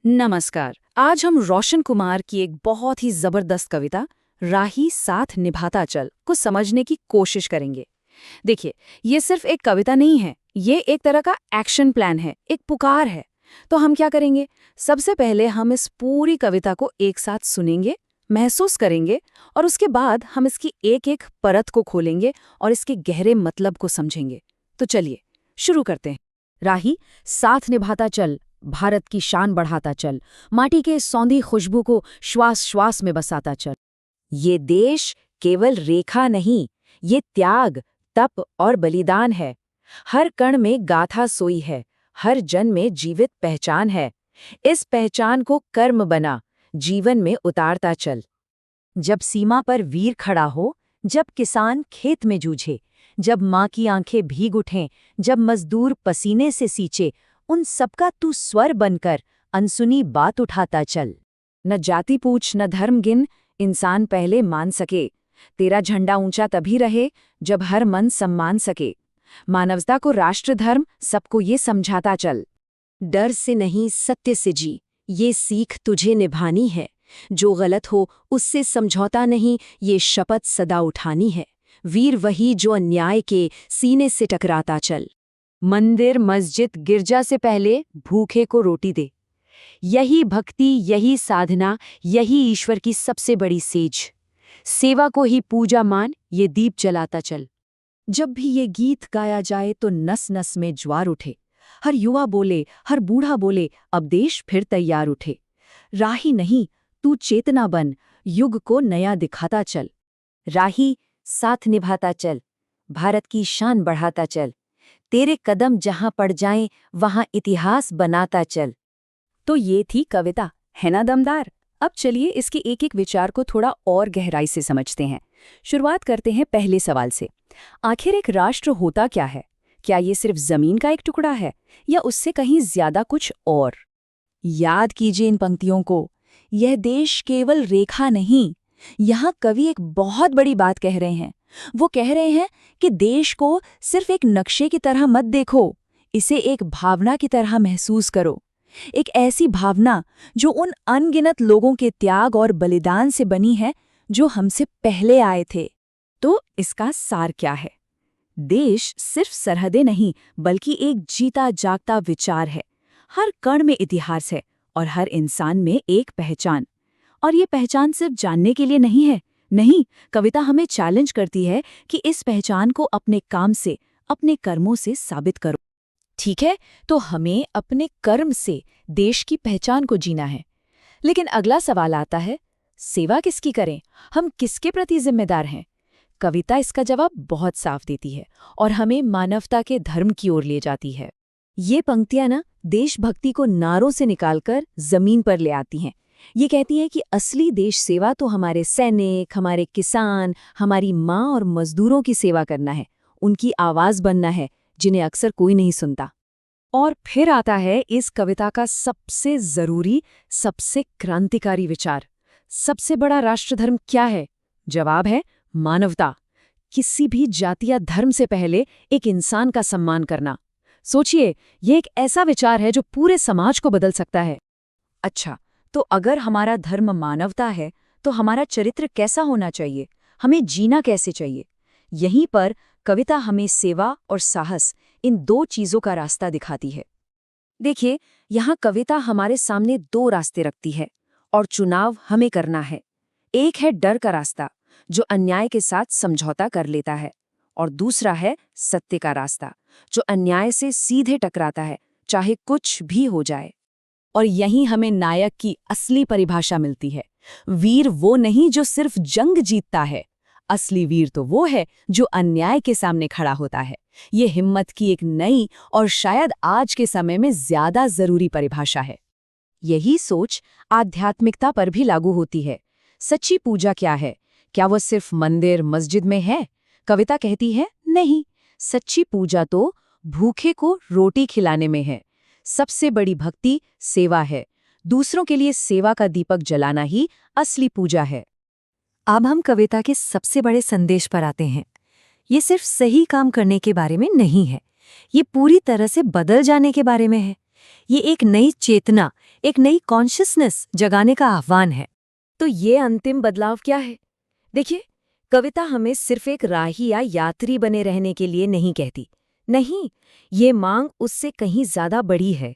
नमस्कार। आज हम रोशन कुमार की एक बहुत ही जबरदस्त कविता राही साथ निभाता चल को समझने की कोशिश करेंगे। देखिए, ये सिर्फ एक कविता नहीं है, ये एक तरह का एक्शन प्लान है, एक पुकार है। तो हम क्या करेंगे? सबसे पहले हम इस पूरी कविता को एक साथ सुनेंगे, महसूस करेंगे और उसके बाद हम इसकी एक-एक परत को खोलेंगे और इसके गहरे मतलब को समझेंगे। तो चलिए, शुरू करते हैं। राही साथ निभाता चल, भारत की शान बढ़ाता चल, माटी के सौंधी खुशबू को श्वास श्वास में बसाता चल। ये देश केवल रेखा नहीं, ये त्याग, तप और बलिदान है। हर कण में गाथा सोई है, हर जन में जीवित पहचान है। इस पहचान को कर्म बना, जीवन में उतारता चल। जब सीमा पर वीर खड़ा हो, जब किसान खेत में जूझे, जब माँ की आंखें भीग उठें, जब मजदूर पसीने से सींचे, उन सबका तू स्वर बनकर अनसुनी बात उठाता चल। न जाति पूछ न धर्म गिन, इंसान पहले मान सके। तेरा झंडा ऊंचा तभी रहे जब हर मन सम्मान सके। मानवता को राष्ट्र धर्म सबको ये समझाता चल। डर से नहीं सत्य से जी, ये सीख तुझे निभानी है। जो गलत हो उससे समझौता नहीं, ये शपथ सदा उठानी है। वीर वही जो अन्याय के सीने से टकराता चल। मंदिर मस्जिद गिरजा से पहले भूखे को रोटी दे। यही भक्ति, यही साधना, यही ईश्वर की सबसे बड़ी सेज। सेवा को ही पूजा मान, ये दीप जलाता चल। जब भी ये गीत गाया जाए तो नस नस में ज्वार उठे। हर युवा बोले, हर बूढ़ा बोले, अब देश फिर तैयार उठे। राही नहीं, तू चेतना बन, युग को नया दिखाता चल। राही साथ निभाता चल, भारत की शान बढ़ाता चल। तेरे कदम जहां पड़ जाएं, वहां इतिहास बनाता चल। तो ये थी कविता, है ना दमदार? अब चलिए इसके एक-एक विचार को थोड़ा और गहराई से समझते हैं। शुरुआत करते हैं पहले सवाल से। आखिर एक राष्ट्र होता क्या है? क्या ये सिर्फ जमीन का एक टुकड़ा है या उससे कहीं ज्यादा कुछ और? याद कीजिए इन पंक्तियों को। यह देश केवल रेखा नहीं, यहाँ कवि एक बहुत बड़ी बात कह रहे हैं। वो कह रहे हैं कि देश को सिर्फ एक नक्शे की तरह मत देखो, इसे एक भावना की तरह महसूस करो। एक ऐसी भावना जो उन अनगिनत लोगों के त्याग और बलिदान से बनी है जो हमसे पहले आए थे। तो इसका सार क्या है? देश सिर्फ सरहदें नहीं, बल्कि एक जीता जागता विचार है। हर कण में इतिहास है और हर इंसान में एक पहचान। और ये पहचान सिर्फ जानने के लिए नहीं है। नहीं, कविता हमें चैलेंज करती है कि इस पहचान को अपने काम से, अपने कर्मों से साबित करो। ठीक है, तो हमें अपने कर्म से देश की पहचान को जीना है। लेकिन अगला सवाल आता है, सेवा किसकी करें? हम किसके प्रति जिम्मेदार हैं? कविता इसका जवाब बहुत साफ देती है और हमें मानवता के धर्म की ओर ले जाती है। ये पंक्तियां ना देशभक्ति को नारों से निकालकर जमीन पर ले आती हैं। ये कहती हैं कि असली देश सेवा तो हमारे सैनिक, हमारे किसान, हमारी माँ और मजदूरों की सेवा करना है, उनकी आवाज बनना है जिन्हें अक्सर कोई नहीं सुनता। और फिर आता है इस कविता का सबसे जरूरी, सबसे क्रांतिकारी विचार। सबसे बड़ा राष्ट्रधर्म क्या है? जवाब है मानवता। किसी भी जाति या धर्म से पहले एक इंसान का सम्मान करना। सोचिए, ये एक ऐसा विचार है जो पूरे समाज को बदल सकता है। अच्छा, तो अगर हमारा धर्म मानवता है, तो हमारा चरित्र कैसा होना चाहिए? हमें जीना कैसे चाहिए? यहीं पर कविता हमें सेवा और साहस, इन दो चीजों का रास्ता दिखाती है। देखिए, यहाँ कविता हमारे सामने दो रास्ते रखती है और चुनाव हमें करना है। एक है डर का रास्ता, जो अन्याय के साथ समझौता कर लेता है, और दूसरा है सत्य का रास्ता, जो अन्याय से सीधे टकराता है, चाहे कुछ भी हो जाए। और यहीं हमें नायक की असली परिभाषा मिलती है। वीर वो नहीं जो सिर्फ जंग जीतता है, असली वीर तो वो है जो अन्याय के सामने खड़ा होता है। ये हिम्मत की एक नई और शायद आज के समय में ज्यादा जरूरी परिभाषा है। यही सोच आध्यात्मिकता पर भी लागू होती है। सच्ची पूजा क्या है? क्या वो सिर्फ मंदिर मस्जिद में है? कविता कहती है नहीं, सच्ची पूजा तो भूखे को रोटी खिलाने में है। सबसे बड़ी भक्ति सेवा है। दूसरों के लिए सेवा का दीपक जलाना ही असली पूजा है। अब हम कविता के सबसे बड़े संदेश पर आते हैं। ये सिर्फ सही काम करने के बारे में नहीं है, ये पूरी तरह से बदल जाने के बारे में है। ये एक नई चेतना, एक नई कॉन्शियसनेस जगाने का आह्वान है। तो ये अंतिम बदलाव क्या है? देखिए, कविता हमें सिर्फ एक राही या यात्री बने रहने के लिए नहीं कहती। नहीं, ये मांग उससे कहीं ज्यादा बड़ी है।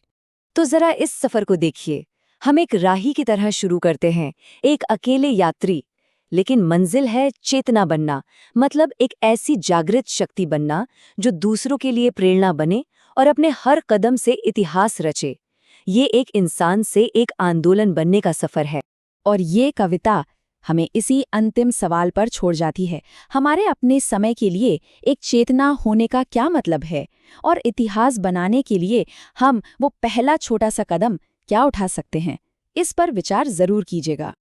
तो जरा इस सफर को देखिए। हम एक राही की तरह शुरू करते हैं, एक अकेले यात्री। लेकिन मंजिल है चेतना बनना, मतलब एक ऐसी जागृत शक्ति बनना जो दूसरों के लिए प्रेरणा बने और अपने हर कदम से इतिहास रचे। ये एक इंसान से एक आंदोलन बनने का सफर है। और ये कविता हमें इसी अंतिम सवाल पर छोड़ जाती है। हमारे अपने समय के लिए एक चेतना होने का क्या मतलब है? और इतिहास बनाने के लिए हम वो पहला छोटा सा कदम क्या उठा सकते हैं? इस पर विचार जरूर कीजिएगा।